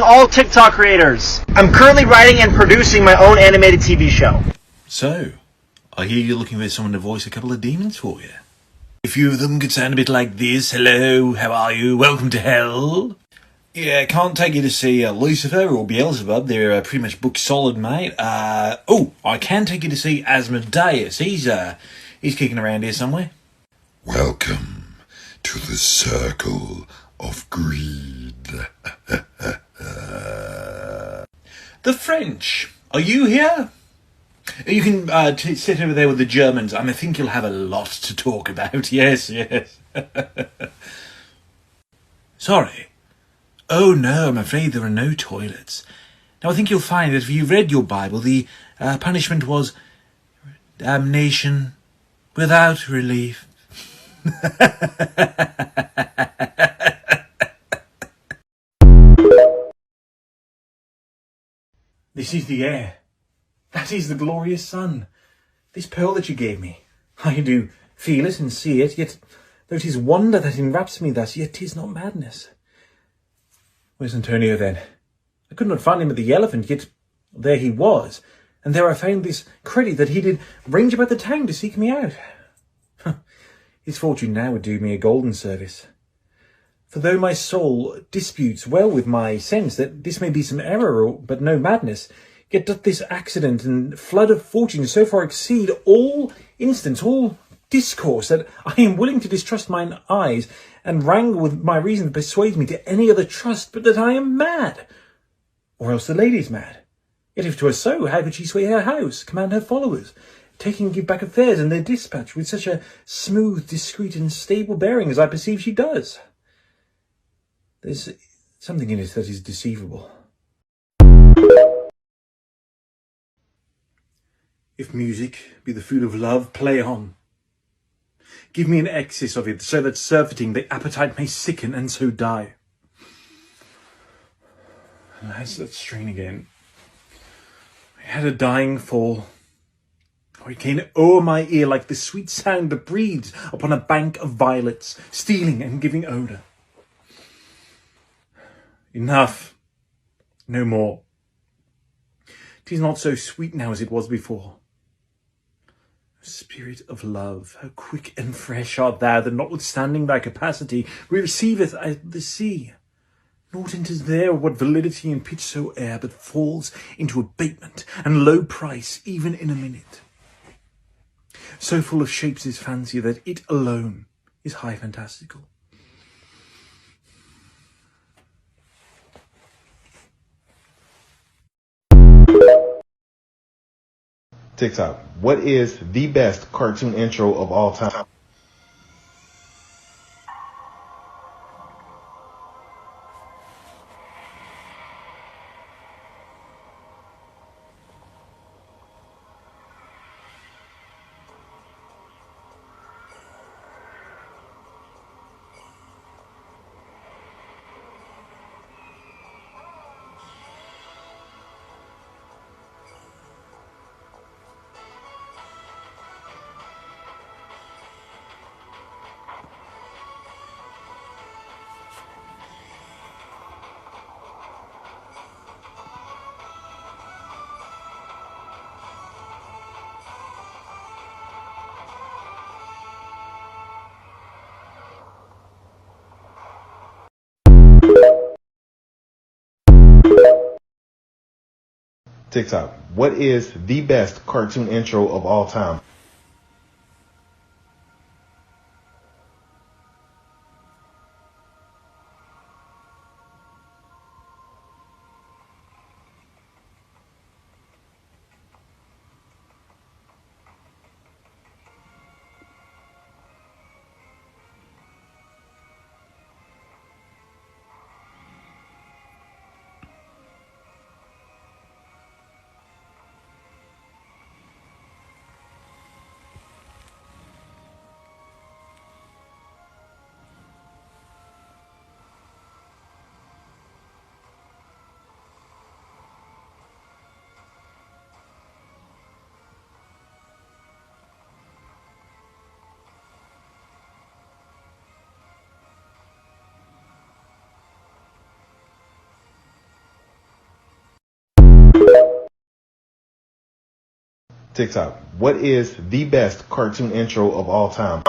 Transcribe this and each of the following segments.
all TikTok creators. I'm currently writing and producing my own animated TV show. So, I hear you're looking for someone to voice a couple of demons for you. A few of them could sound a bit like this. Hello, how are you? Welcome to hell. Yeah, can't take you to see Lucifer or Beelzebub. They're pretty much book solid, mate. I can take you to see Asmodeus. He's kicking around here somewhere. Welcome to the circle of greed. The French, are you here? You can sit over there with the Germans. I think you'll have a lot to talk about. Yes. Sorry. Oh no, I'm afraid there are no toilets. Now I think you'll find that if you read your Bible, the punishment was damnation without relief. This is the air. That is the glorious sun. This pearl that you gave me. I do feel it and see it, yet though it is wonder that enwraps me thus, yet 'tis not madness. Where's Antonio then? I could not find him at the Elephant, yet there he was, and there I found this credit that he did range about the town to seek me out. His fortune now would do me a golden service. For though my soul disputes well with my sense that this may be some error, but no madness, yet doth this accident and flood of fortune so far exceed all instance, all discourse, that I am willing to distrust mine eyes, and wrangle with my reason to persuade me to any other trust but that I am mad, or else the lady's mad. Yet if 'twere so, how could she sway her house, command her followers, take and give back affairs and their dispatch with such a smooth, discreet, and stable bearing as I perceive she does? There's something in it that is deceivable. If music be the food of love, play on. Give me an excess of it, so that surfeiting the appetite may sicken and so die. Alas, that strain again. I had a dying fall. Or it came o'er my ear like the sweet sound that breathes upon a bank of violets, stealing and giving odour. Enough. No more. 'Tis not so sweet now as it was before. Spirit of love, how quick and fresh art thou, that notwithstanding thy capacity, receiveth at the sea. Naught enters there of what validity and pitch soe'er, but falls into abatement and low price even in a minute. So full of shapes is fancy that it alone is high fantastical. TikTok, what is the best cartoon intro of all time? TikTok, what is the best cartoon intro of all time? TikTok. What is the best cartoon intro of all time?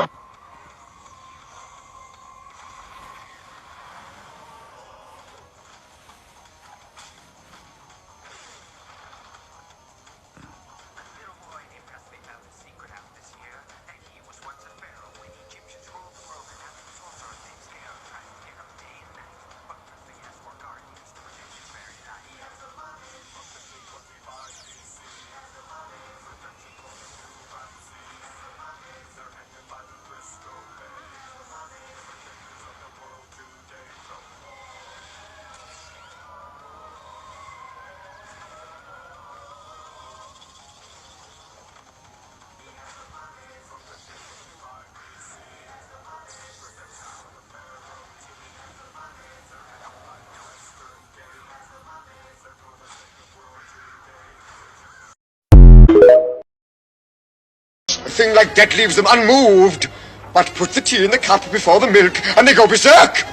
A thing like that leaves them unmoved. But put the tea in the cup before the milk, and they go berserk.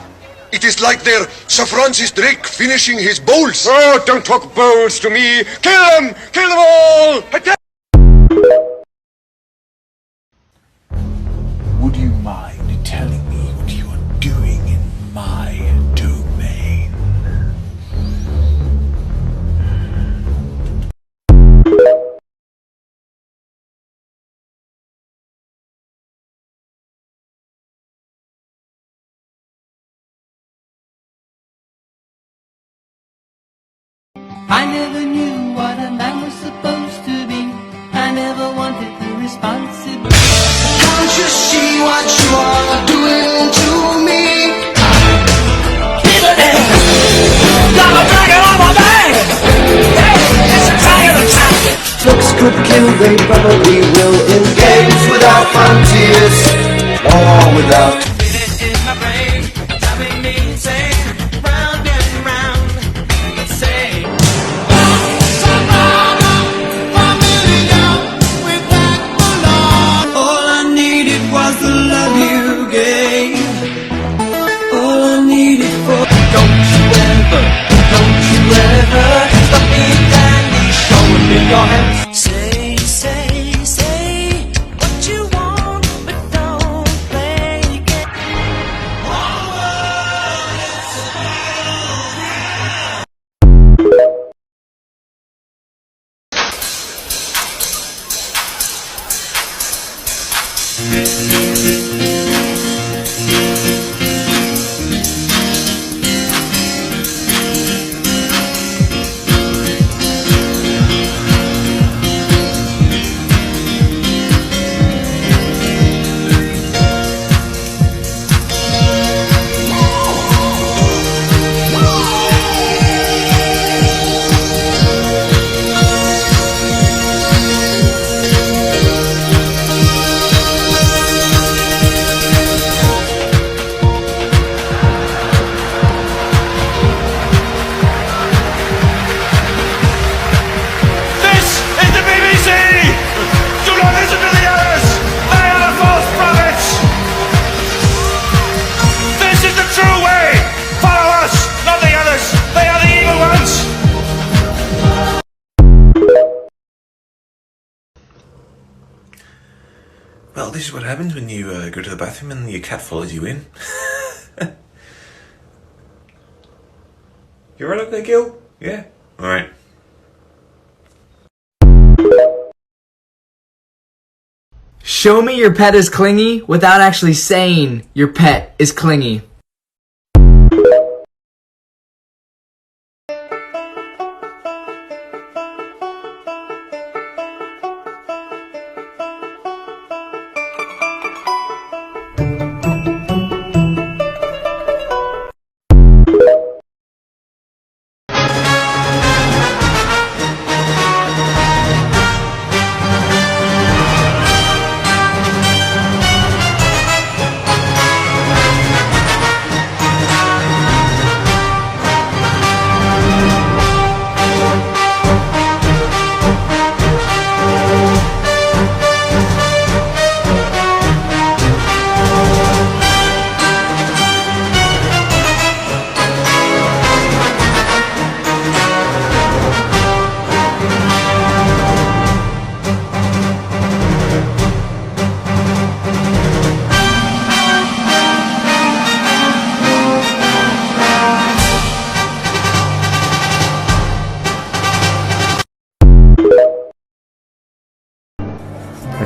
It is like their Sir Francis Drake finishing his bowls. Oh, don't talk bowls to me. Kill them! Kill them all! Would you mind telling me what you are doing in my domain? I never knew what a man was supposed to be. I never wanted the responsibility. Can't you see what you are doing to me? Looks could kill, they probably will. In games without frontiers, war without. In my brain, driving me insane. Round and round, let's say. All I needed was the love you gave. All I needed for. Don't you ever stop me, dandy, showing me your hands. Say what you want, but don't play games. Well, this is what happens when you go to the bathroom and your cat follows you in. You right up there, Gil? Yeah? Alright. Show me your pet is clingy without actually saying your pet is clingy.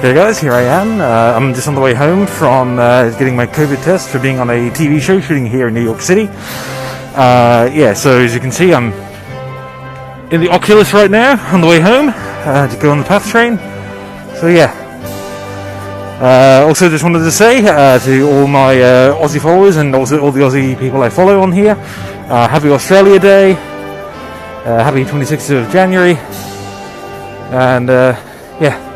Okay guys, here I am. I'm just on the way home from getting my COVID test for being on a TV show shooting here in New York City. Yeah, so as you can see, I'm in the Oculus right now on the way home to go on the PATH train. So yeah. Also just wanted to say to all my Aussie followers and also all the Aussie people I follow on here, happy Australia Day, happy 26th of January, and yeah.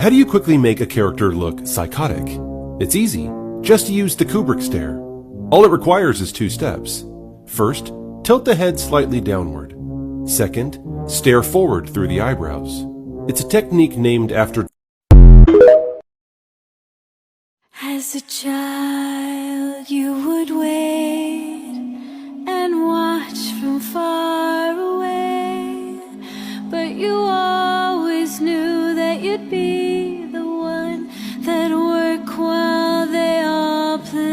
How do you quickly make a character look psychotic? It's easy. Just use the Kubrick stare. All it requires is 2 steps. First, tilt the head slightly downward. Second, stare forward through the eyebrows. It's a technique named after... As a child, you would wait and watch from far away, but you always knew that you'd be the one that work while they all play.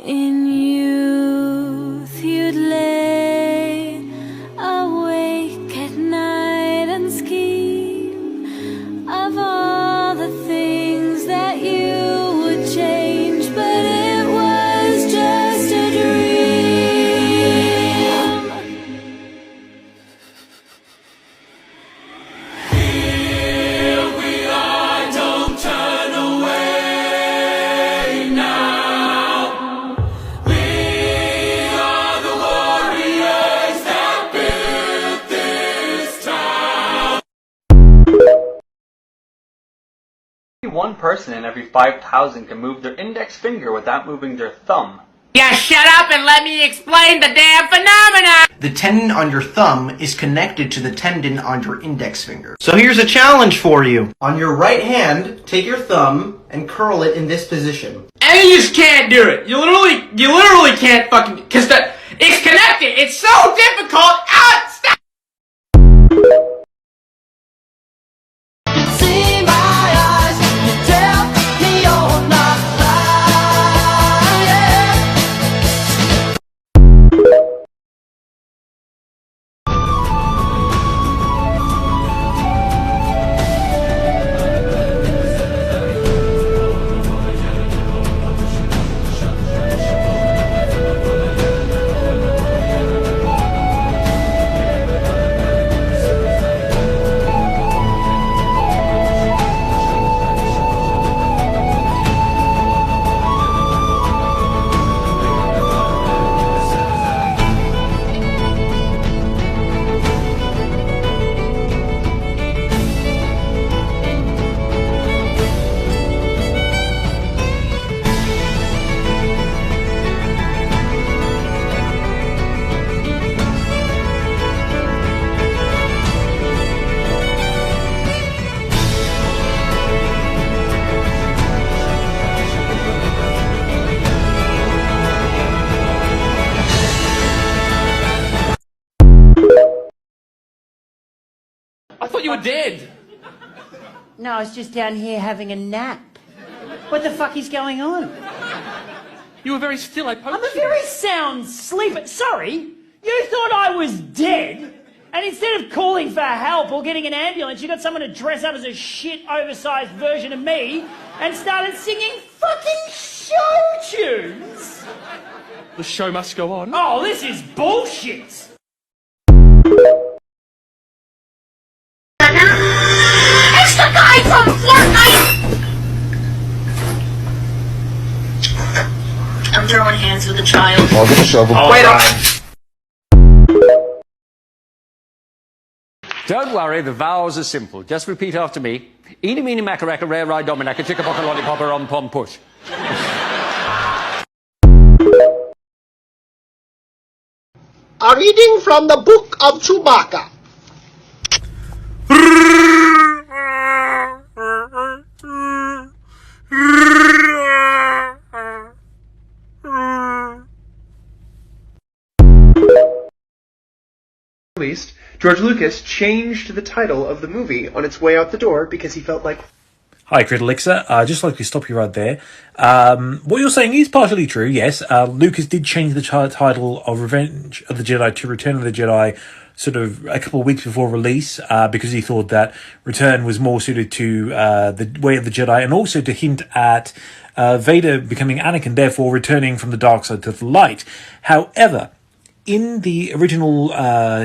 In youth, you'd lay awake at night and scheme of all the things that you would change, but it was just a dream. Here we are, don't turn away now. We are the warriors that built this town. One person in every 5,000 can move their index finger without moving their thumb. Yeah, shut up and let me explain the damn phenomena! The tendon on your thumb is connected to the tendon on your index finger. So here's a challenge for you. On your right hand, take your thumb and curl it in this position. And you just can't do it. You literally can't fucking, cause it's connected. It's so difficult. Ah, stop! See my eyes, you tell me you're not lying. I thought you were dead. No, I was just down here having a nap. What the fuck is going on? You were very still. I poked I'm a very sound sleeper. Sorry, you thought I was dead? And instead of calling for help or getting an ambulance, you got someone to dress up as a shit oversized version of me and started singing fucking show tunes. The show must go on. Oh, this is bullshit. throwing hands with a child. I'll get a shovel. Wait up. Don't worry, the vows are simple. Just repeat after me. Eeny, meeny, macaracka, rare, ride, dominacka, chicka-bocka, lollipopper, on, pom, push. A reading from the Book of Chewbacca. Released, George Lucas changed the title of the movie on its way out the door because he felt like... Hi, Crit Elixir. Just like to stop you right there. What you're saying is partially true, yes. Lucas did change the title of Revenge of the Jedi to Return of the Jedi sort of a couple of weeks before release because he thought that Return was more suited to the Way of the Jedi and also to hint at Vader becoming Anakin, therefore returning from the dark side to the light. However, in the original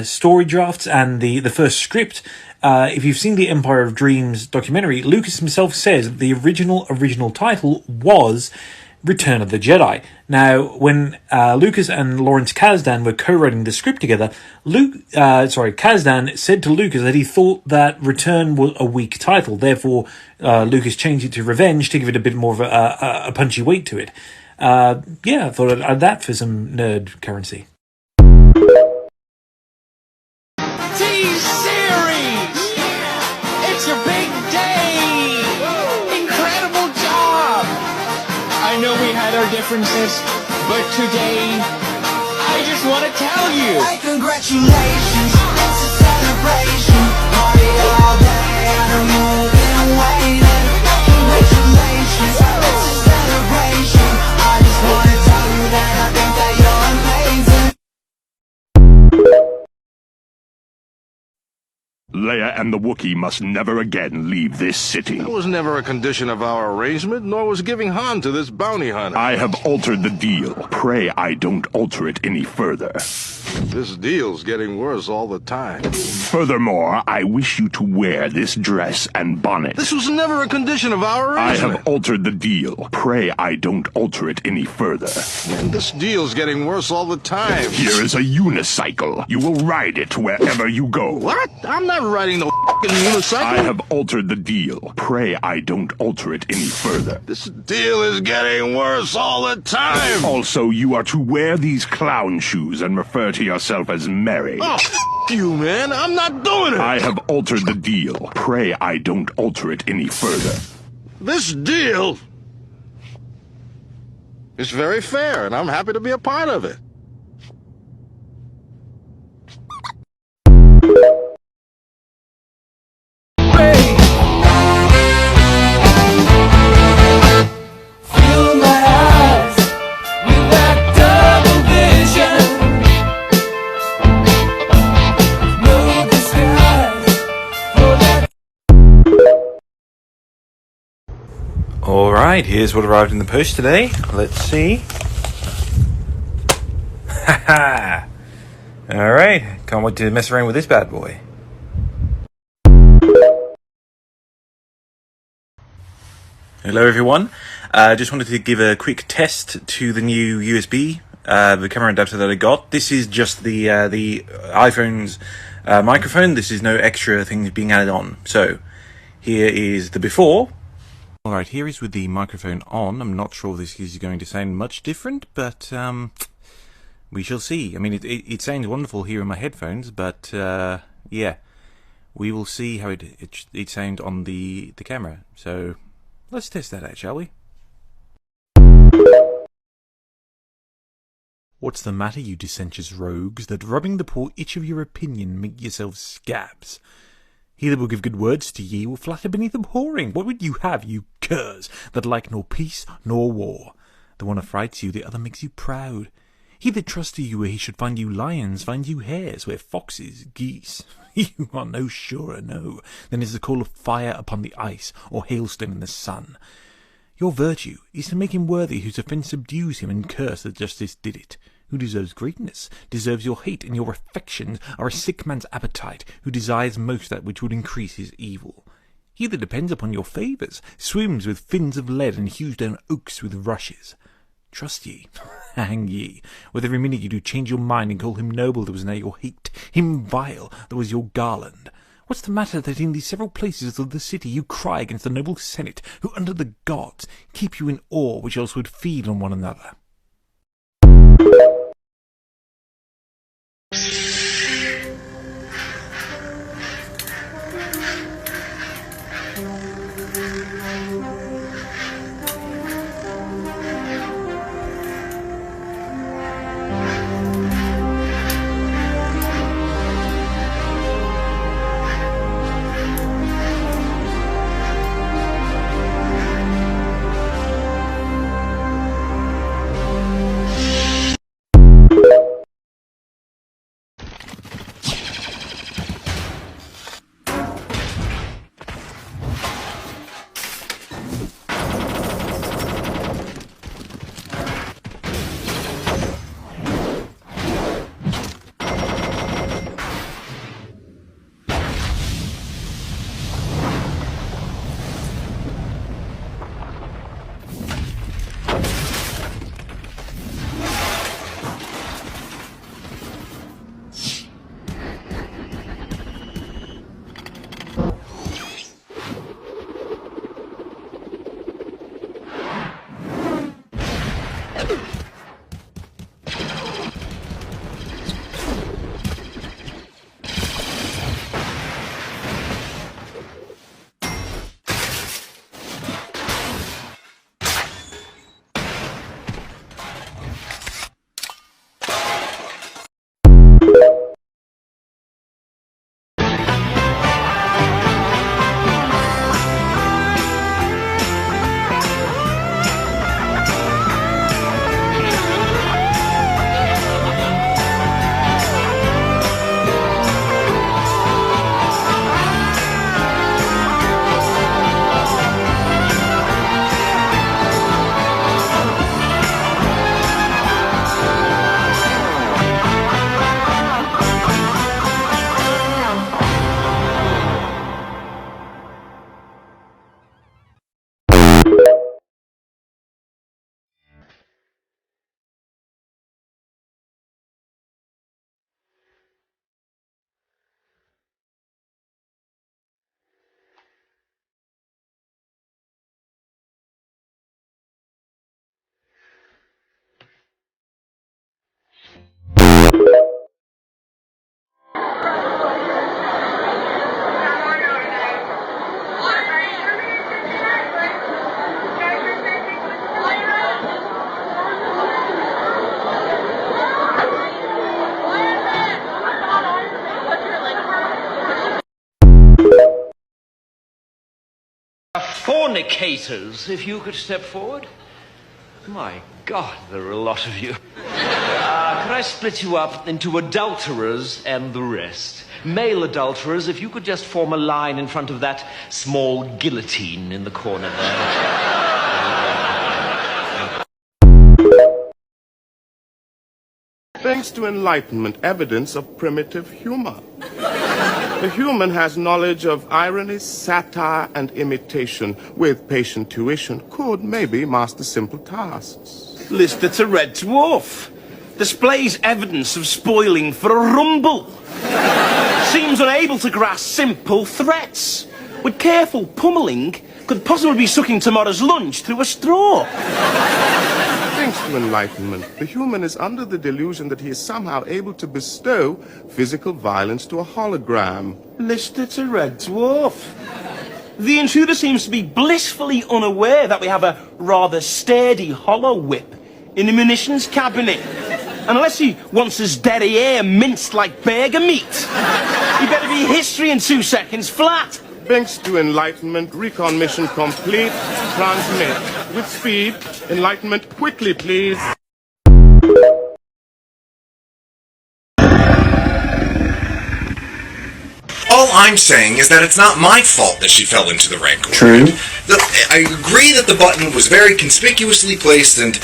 story drafts and the first script, if you've seen the Empire of Dreams documentary, Lucas himself says that the original title was Return of the Jedi. Now, when Lucas and Lawrence Kasdan were co-writing the script together, Kasdan said to Lucas that he thought that Return was a weak title. Therefore, Lucas changed it to Revenge to give it a bit more of a punchy weight to it. Yeah, I thought I'd add that for some nerd currency. T-Series! It's your big day! Incredible job! I know we had our differences, but today, I just want to tell you! Hey, congratulations, it's a celebration. Party all day, I know you've been waiting. Congratulations, it's a celebration. I just want to tell you that I think that you're amazing. Leia and the Wookiee must never again leave this city. That was never a condition of our arrangement, nor was giving Han to this bounty hunter. I have altered the deal. Pray I don't alter it any further. This deal's getting worse all the time. Furthermore, I wish you to wear this dress and bonnet. This was never a condition of our arrangement. I have altered the deal. Pray I don't alter it any further. And this deal's getting worse all the time. Here is a unicycle. You will ride it wherever you go. What? I'm not riding the f***ing unicycle. I have altered the deal. Pray I don't alter it any further. This deal is getting worse all the time. Also, you are to wear these clown shoes and refer to yourself as Mary. Oh, you, man. I'm not doing it. I have altered the deal. Pray I don't alter it any further. This deal is very fair, and I'm happy to be a part of it. Fill my eyes with that double vision. No disguise for that. Alright, here's what arrived in the post today. Let's see. Haha! Alright, can't wait to mess around with this bad boy. Hello everyone, just wanted to give a quick test to the new USB, the camera adapter that I got. This is just the iPhone's microphone. This is no extra things being added on. So, here is the before. Alright, here is with the microphone on. I'm not sure this is going to sound much different, but we shall see. I mean, it sounds wonderful here in my headphones, but yeah, we will see how it sounds on the camera. So, let's test that out, shall we? What's the matter, you dissentious rogues, that rubbing the poor itch of your opinion make yourselves scabs? He that will give good words to ye will flatter beneath abhorring. What would you have, you curs, that like nor peace nor war? The one affrights you, the other makes you proud. He that trusts to you where he should find you lions, find you hares, where foxes, geese. You are no surer, no, than is the coal of fire upon the ice, or hailstone in the sun. Your virtue is to make him worthy whose offence subdues him, and curse that justice did it. Who deserves greatness, deserves your hate, and your affections are a sick man's appetite, who desires most that which would increase his evil. He that depends upon your favours swims with fins of lead, and hews down oaks with rushes. Trust ye, hang ye. With every minute you do change your mind and call him noble, there was now your hate, him vile, there was your garland. What's the matter that in these several places of the city you cry against the noble senate, who under the gods keep you in awe, which else would feed on one another? Fornicators, if you could step forward. My God, there are a lot of you. Could I split you up into adulterers and the rest? Male adulterers, if you could just form a line in front of that small guillotine in the corner there. Thanks to Enlightenment, evidence of primitive humor. The human has knowledge of irony, satire, and imitation. With patient tuition, could maybe master simple tasks. Lister to Red Dwarf. Displays evidence of spoiling for a rumble. Seems unable to grasp simple threats. With careful pummeling, could possibly be sucking tomorrow's lunch through a straw. Thanks to Enlightenment, the human is under the delusion that he is somehow able to bestow physical violence to a hologram. Lister to Red Dwarf. The intruder seems to be blissfully unaware that we have a rather sturdy hollow whip in the munitions cabinet. Unless he wants his derriere minced like burger meat. He better be history in 2 seconds flat. Thanks to Enlightenment, recon mission complete. Transmit. With speed. Enlightenment, quickly, please. All I'm saying is that it's not my fault that she fell into the Rancor. True. I agree that the button was very conspicuously placed and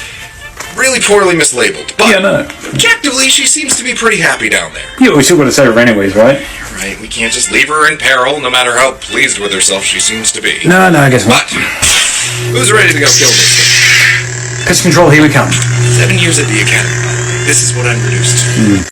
really poorly mislabeled, but yeah, no. Objectively, she seems to be pretty happy down there. Yeah, we still got to save her anyways, right? Right, we can't just leave her in peril, no matter how pleased with herself she seems to be. No, I guess not. But who's ready to go kill this thing? Pitch control, here we come. 7 years at the academy, by the way. This is what I'm reduced to.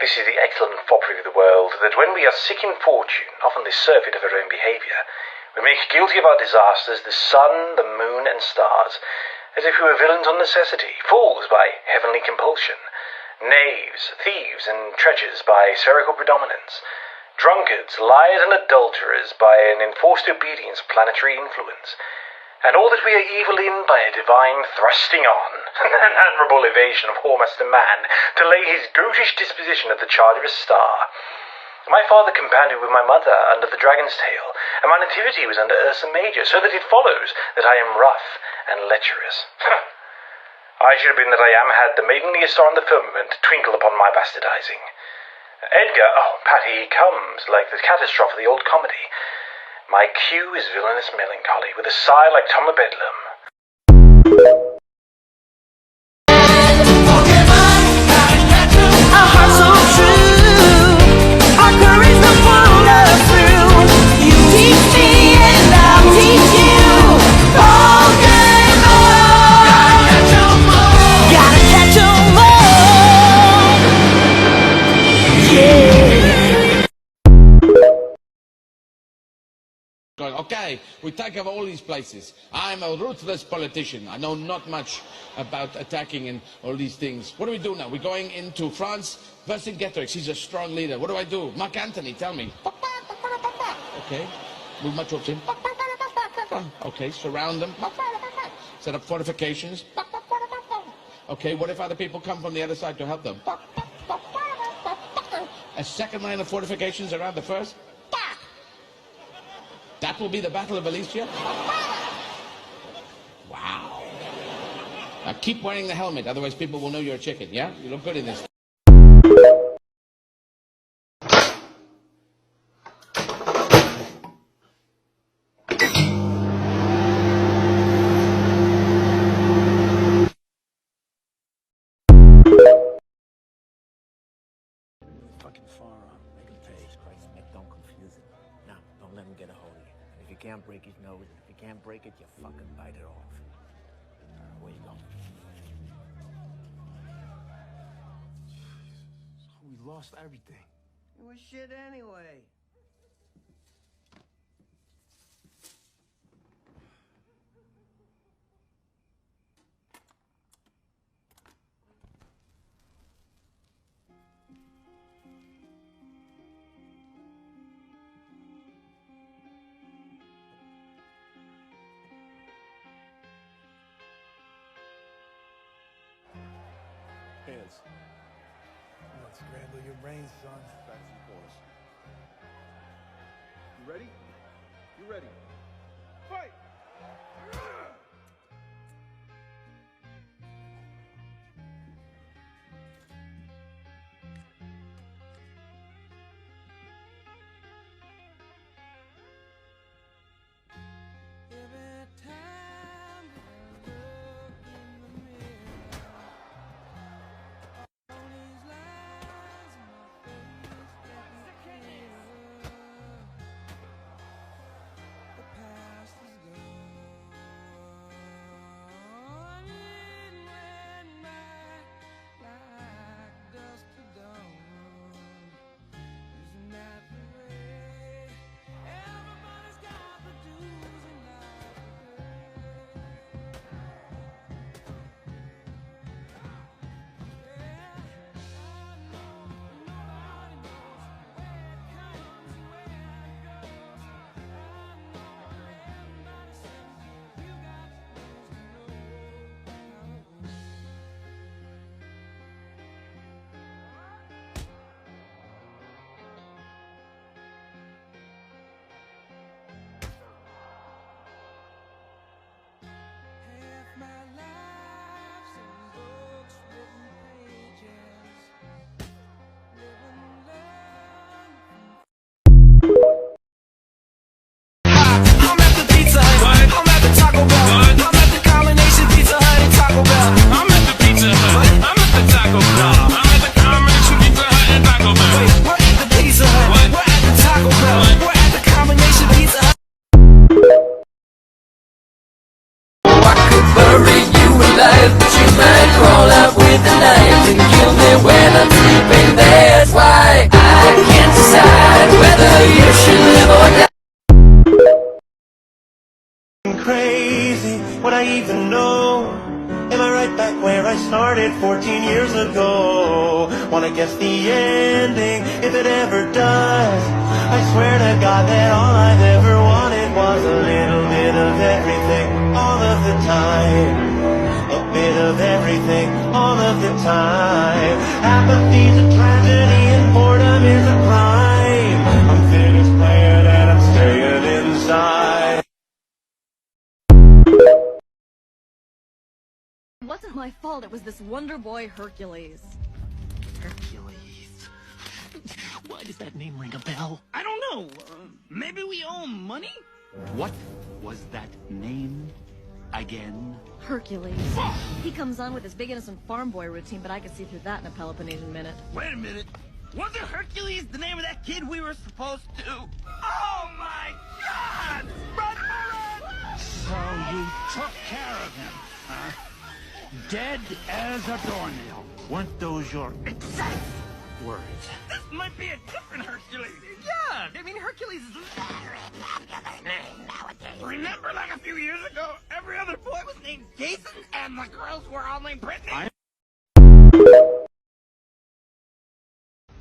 This is the excellent foppery of the world, that when we are sick in fortune, often the surfeit of our own behaviour, we make guilty of our disasters the sun, the moon, and stars, as if we were villains on necessity, fools by heavenly compulsion, knaves, thieves, and treachers by spherical predominance, drunkards, liars, and adulterers by an enforced obedience of planetary influence, and all that we are evil in by a divine thrusting on, an admirable evasion of whoremaster man, to lay his goatish disposition at the charge of a star. My father compounded with my mother under the dragon's tail, and my nativity was under Ursa Major, so that it follows that I am rough and lecherous. I should have been that I am had the maidenliest star in the firmament twinkle upon my bastardizing. Edgar, oh, Patty, he comes, like the catastrophe of the old comedy. My cue is villainous melancholy, with a sigh like Tom of Bedlam. Okay, we take over all these places. I'm a ruthless politician. I know not much about attacking and all these things. What do we do now? We're going into France. Vercingetorix, he's a strong leader. What do I do? Mark Antony, tell me. Okay, move my troops in. Okay, surround them. Set up fortifications. Okay, what if other people come from the other side to help them? A second line of fortifications around the first. That will be the Battle of Alesia? Wow. Now keep wearing the helmet, otherwise people will know you're a chicken, yeah? You look good in this. Fucking firearm. Make him pay. Christ, Mick, don't confuse him. Now, don't let him get a hold of you. And if you can't break his nose, if you can't break it, you fucking bite it off. Where you going? We lost everything. It was shit anyway. Hands. Let's scramble your brains, son. Back to the corners. You ready? You ready? Fight! Would I even know? Am I right back where I started 14 years ago? Wanna guess the ending, if it ever does. I swear to God that all I've ever wanted was a little bit of everything, all of the time. A bit of everything, all of the time. Apathy's a tragedy and boredom is a crime. I'm finished playing and I'm staying inside. It wasn't my fault, it was this Wonder Boy Hercules. Hercules. Why does that name ring a bell? I don't know. Maybe we owe him money? What was that name again? Hercules. He comes on with his big innocent farm boy routine, but I could see through that in a Peloponnesian minute. Wait a minute. Wasn't Hercules the name of that kid we were supposed to? Oh my God! Run for it! So you took care of him, huh? Dead as a doornail. Weren't those your exact words? This might be a different Hercules. Yeah, I mean, Hercules is very popular name nowadays. Remember, like a few years ago, every other boy was named Jason, and the girls were all named Brittany?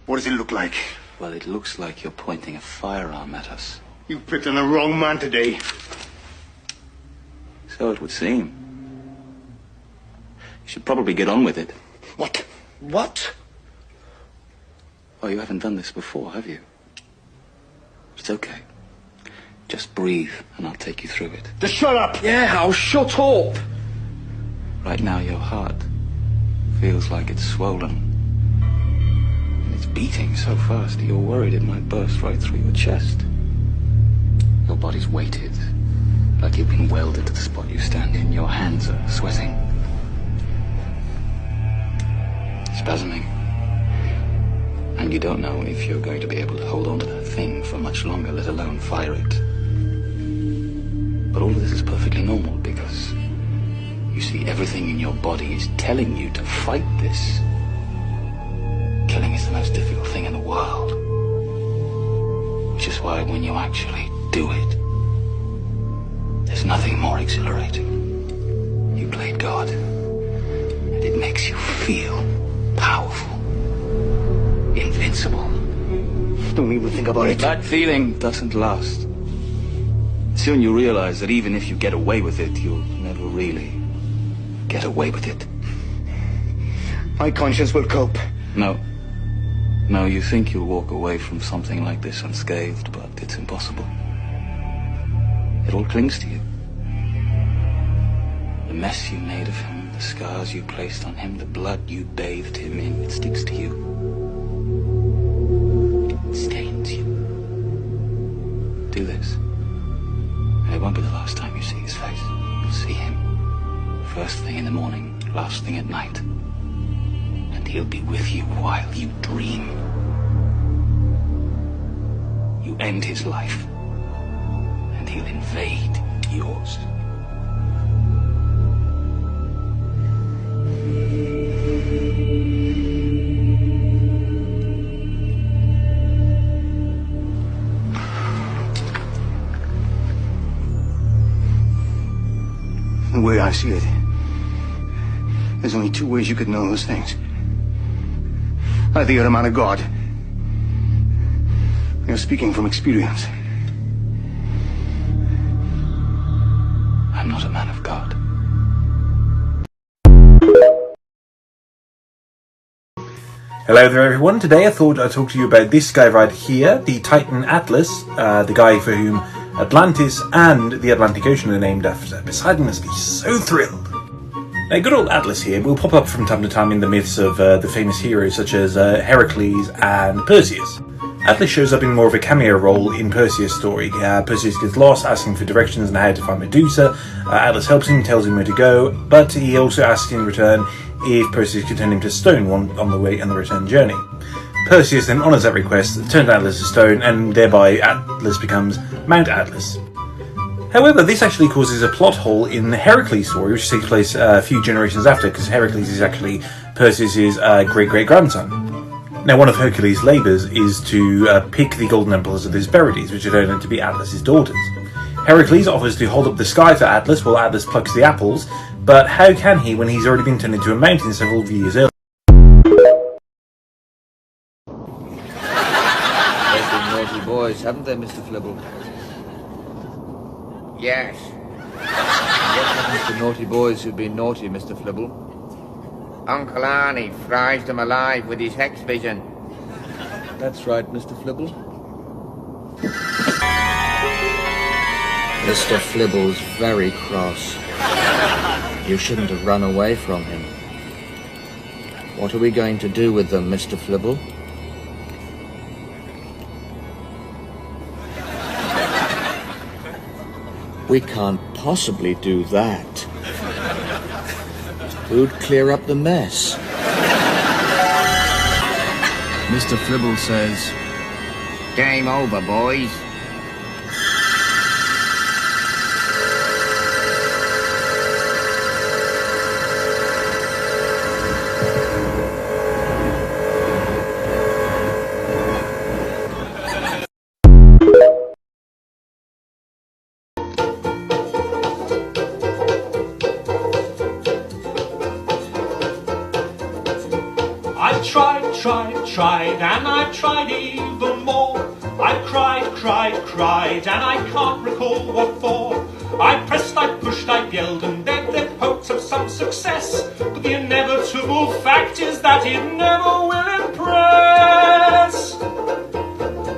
What does it look like? Well, it looks like you're pointing a firearm at us. You picked on the wrong man today. So it would seem. You should probably get on with it. What? What? Oh, you haven't done this before, have you? It's okay. Just breathe, and I'll take you through it. Just shut up! Yeah, I'll shut up! Right now, your heart feels like it's swollen. And it's beating so fast that you're worried it might burst right through your chest. Your body's weighted, like you've been welded to the spot you stand in. Your hands are sweating. Spasming. And you don't know if you're going to be able to hold on to that thing for much longer, let alone fire it. But all of this is perfectly normal because, you see, everything in your body is telling you to fight this. Killing is the most difficult thing in the world. Which is why when you actually do it, there's nothing more exhilarating. You played God, and it makes you feel powerful. Invincible. Don't even think about it. That feeling doesn't last. Soon you realize that even if you get away with it, you'll never really get away with it. My conscience will cope. No. No, you think you'll walk away from something like this unscathed, but it's impossible. It all clings to you. The mess you made of him, the scars you placed on him, the blood you bathed him in, it sticks to you. It stains you. Do this. And it won't be the last time you see his face. You'll see him. First thing in the morning, last thing at night. And he'll be with you while you dream. You end his life. And he'll invade yours. The way I see it, there's only two ways you could know those things. Either you're a man of God, or you're speaking from experience. I'm not a man of God. Hello there everyone, today I thought I'd talk to you about this guy right here, the Titan Atlas, the guy for whom Atlantis and the Atlantic Ocean are named after. Poseidon must be so thrilled. Now good old Atlas here will pop up from time to time in the myths of the famous heroes such as Heracles and Perseus. Atlas shows up in more of a cameo role in Perseus' story. Perseus gets lost, asking for directions on how to find Medusa. Atlas helps him, tells him where to go, but he also asks in return if Perseus could turn him to stone on the return journey. Perseus then honours that request, turns Atlas to stone, and thereby Atlas becomes Mount Atlas. However, this actually causes a plot hole in the Heracles story, which takes place a few generations after, because Heracles is actually Perseus' great-great-grandson. Now, one of Hercules' labours is to pick the golden apples of the Hesperides, which are known to be Atlas' daughters. Heracles offers to hold up the sky for Atlas while Atlas plucks the apples, but how can he when he's already been turned into a mountain several years earlier? They've been naughty boys, haven't they, Mr. Flibble? Yes. What happens to naughty boys who've been naughty, Mr. Flibble? Uncle Arnie fries them alive with his hex vision. That's right, Mr. Flibble. Mr. Flibble's very cross. You shouldn't have run away from him. What are we going to do with them, Mr. Flibble? We can't possibly do that. Who'd clear up the mess? Mr. Flibble says, game over, boys. Tried, and I tried even more. I cried, and I can't recall what for. I pressed, I pushed, I yelled, and begged their hopes of some success. But the inevitable fact is that it never will impress.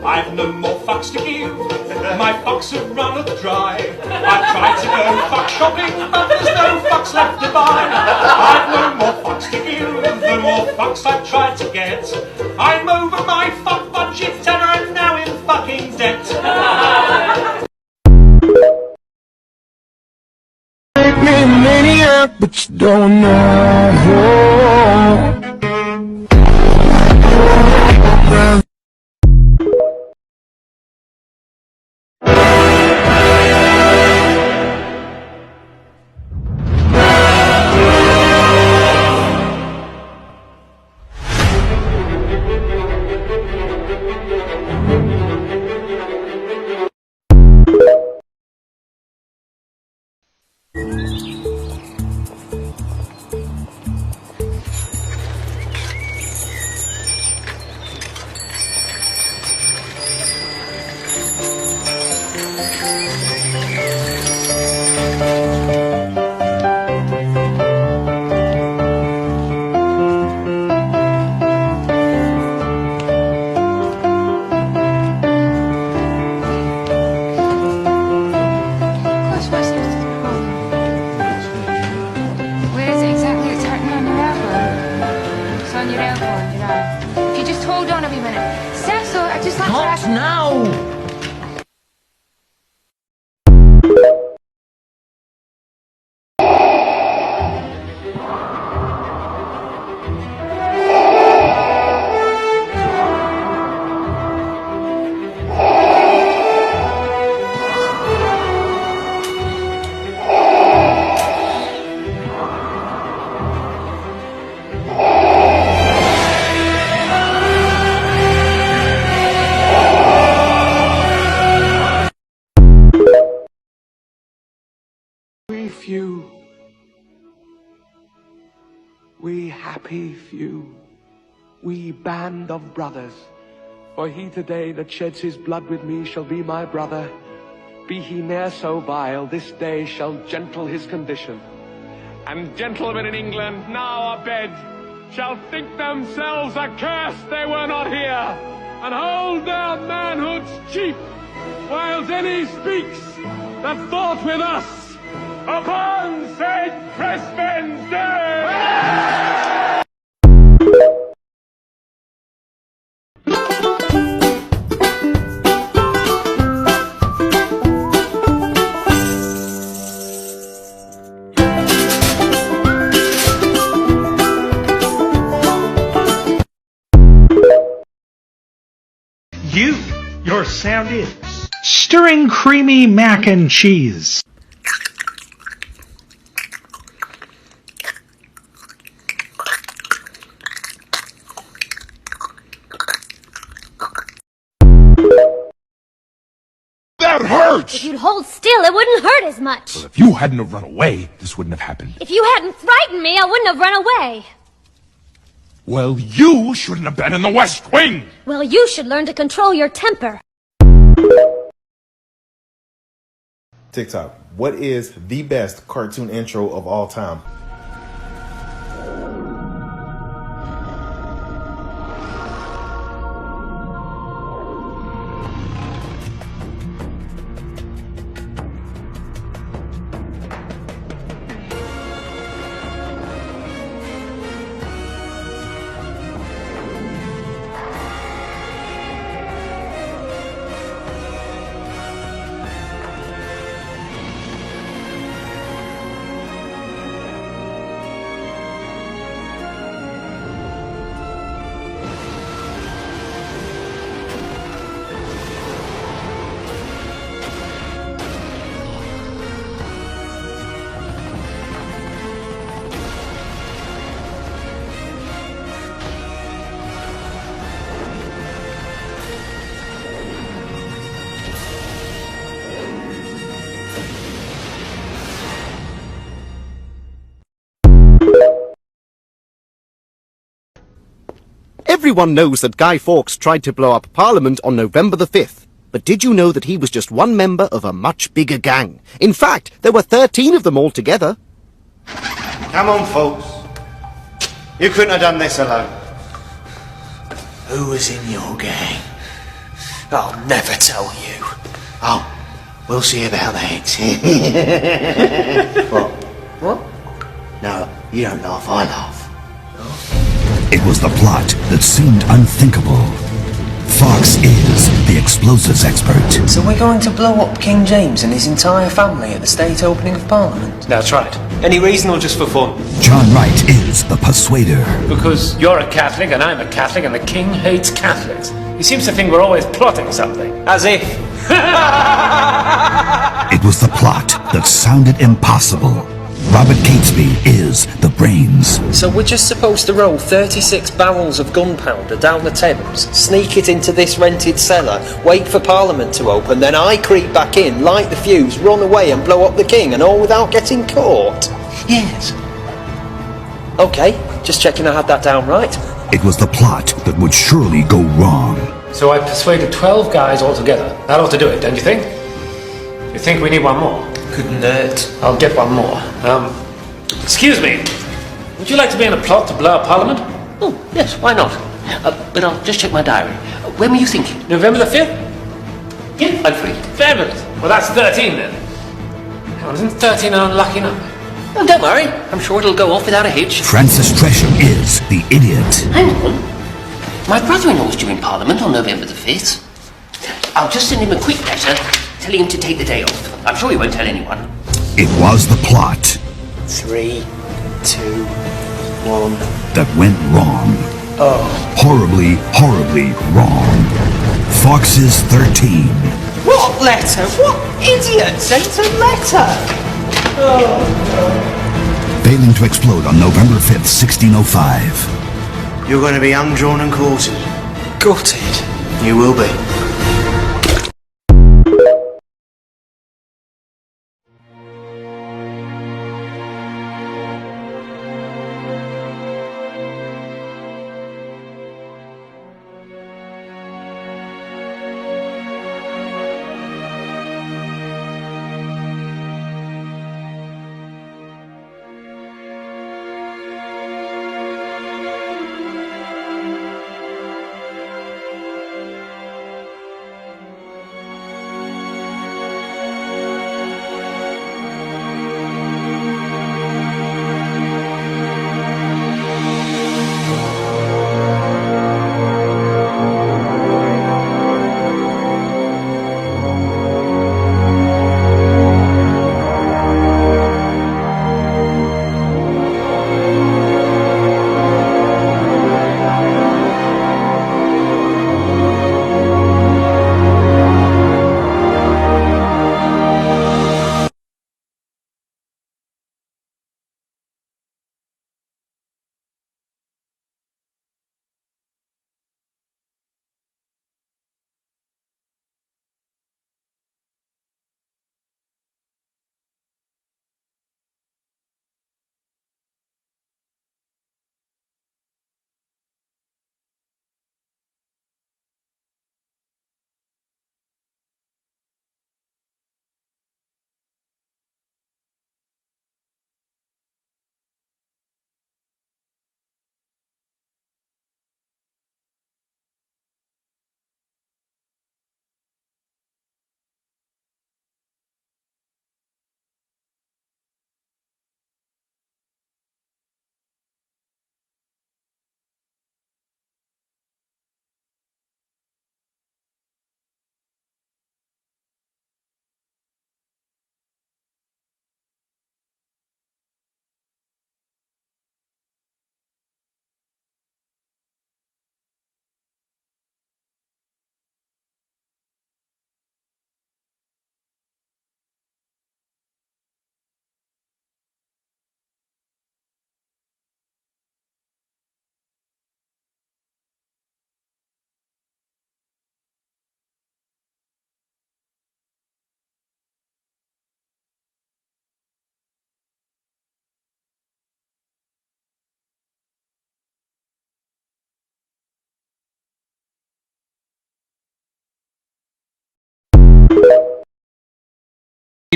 I've no more fucks to give, my fucks have run dry. I've tried to go fuck shopping, but there's no fucks left to buy. I've no more fucks to give, the more fucks I've tried to get. I'm over my fuck budget and I'm now in fucking debt. Make me a maniac, but you don't know. Few, we happy few, we band of brothers. For he today that sheds his blood with me shall be my brother. Be he ne'er so vile, this day shall gentle his condition. And gentlemen in England, now abed, shall think themselves accursed they were not here, and hold their manhoods cheap, whiles any speaks that thought with us upon St. Crispin's Day! Your sound is stirring creamy mac and cheese. That hurt! hurts! If you'd hold still, it wouldn't hurt as much. If you hadn't have run away, this wouldn't have happened. If you hadn't frightened me, I wouldn't have run away. Well, you shouldn't have been in the West Wing! Well, you should learn to control your temper. TikTok, what is the best cartoon intro of all time? Everyone knows that Guy Fawkes tried to blow up Parliament on November the 5th. But did you know that he was just one member of a much bigger gang? In fact, there were 13 of them altogether. Come on, folks. You couldn't have done this alone. Who was in your gang? I'll never tell you. Oh, we'll see about that. What? No, you don't laugh, I laugh. It was the plot that seemed unthinkable. Fox is the explosives expert. So we're going to blow up King James and his entire family at the state opening of Parliament? That's right. Any reason or just for fun? John Wright is the persuader. Because you're a Catholic and I'm a Catholic and the King hates Catholics. He seems to think we're always plotting something. As if. It was the plot that sounded impossible. Robert Catesby is the brains. So we're just supposed to roll 36 barrels of gunpowder down the Thames, sneak it into this rented cellar, wait for Parliament to open, then I creep back in, light the fuse, run away and blow up the King, and all without getting caught? Yes. Okay, just checking I had that down right. It was the plot that would surely go wrong. So I persuaded 12 guys altogether. That ought to do it, don't you think? You think we need one more? Couldn't hurt. I'll get one more. Excuse me. Would you like to be in a plot to blow up Parliament? Oh, yes, why not? But I'll just check my diary. When were you thinking? November the 5th? Yeah, I'm free. Fabulous. Well, that's 13 then. Hang on, isn't 13 an unlucky number? Oh, don't worry. I'm sure it'll go off without a hitch. Francis Tresham is the idiot. Hang on. My brother-in-law's due in Parliament on November the 5th. I'll just send him a quick letter telling him to take the day off. I'm sure he won't tell anyone. It was the plot 3, 2, 1. that went wrong. Oh. Horribly, horribly wrong. Fox's 13. What letter? What idiot sent a letter? Oh. Failing to explode on November 5th, 1605. You're going to be undrawn and quartered. Gutted. You will be.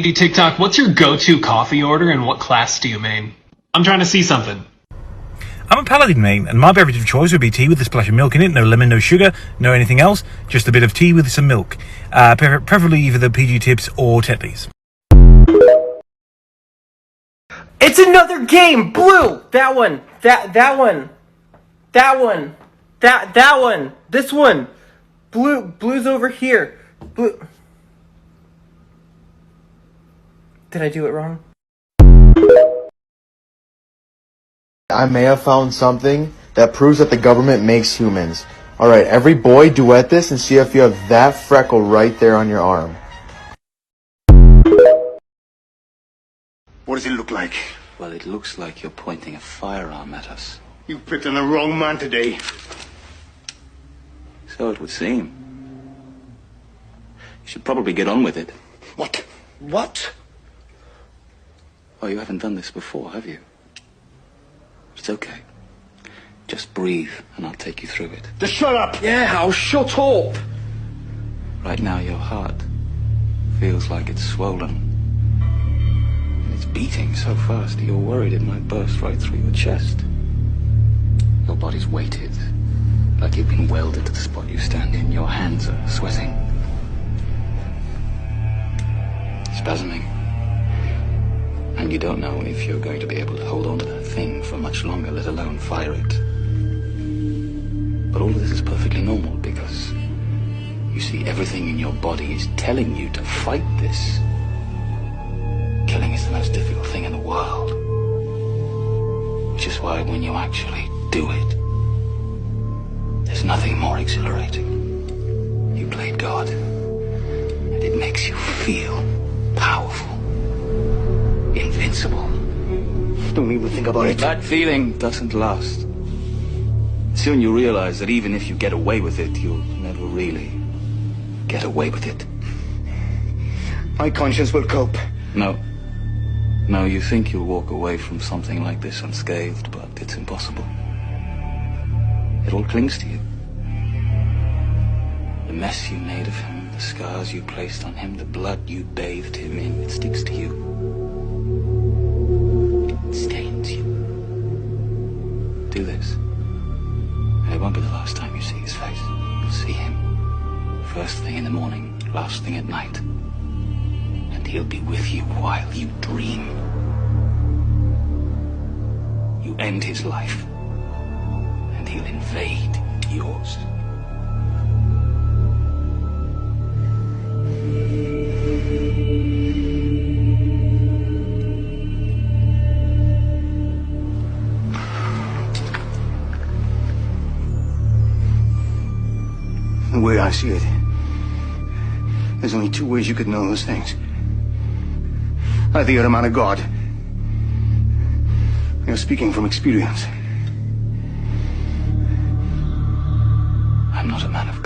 Hey TikTok, what's your go-to coffee order and what class do you main? I'm trying to see something. I'm a paladin, mate, and my beverage of choice would be tea with a splash of milk in it. No lemon, no sugar, no anything else. Just a bit of tea with some milk. Preferably either the PG Tips or Tetleys. It's another game! Blue! That one! That one! That one! That one! This one! Blue's over here. Blue... Did I do it wrong? I may have found something that proves that the government makes humans. Alright, every boy duet this and see if you have that freckle right there on your arm. What does it look like? Well, it looks like you're pointing a firearm at us. You picked on the wrong man today. So it would seem. You should probably get on with it. What? What? Oh, you haven't done this before, have you? It's okay. Just breathe, and I'll take you through it. Just shut up! Yeah, I'll shut up! Right now, your heart feels like it's swollen. And it's beating so fast that you're worried it might burst right through your chest. Your body's weighted, like you've been welded to the spot you stand in. Your hands are sweating. Spasming. And you don't know if you're going to be able to hold on to that thing for much longer, let alone fire it. But all of this is perfectly normal because, you see, everything in your body is telling you to fight this. Killing is the most difficult thing in the world. Which is why when you actually do it, there's nothing more exhilarating. You played God, and it makes you feel powerful. Invincible. Don't even think about it. That feeling doesn't last. Soon you realize that even if you get away with it, you'll never really get away with it. My conscience will cope. No. No, you think you'll walk away from something like this unscathed, but it's impossible. It all clings to you. The mess you made of him, the scars you placed on him, the blood you bathed him in, it sticks to you. It stains you. Do this. And it won't be the last time you see his face. You'll see him. First thing in the morning, last thing at night. And he'll be with you while you dream. You end his life. And he'll invade yours. The way I see it, there's only two ways you could know those things. Either you're a man of God, you're speaking from experience. I'm not a man of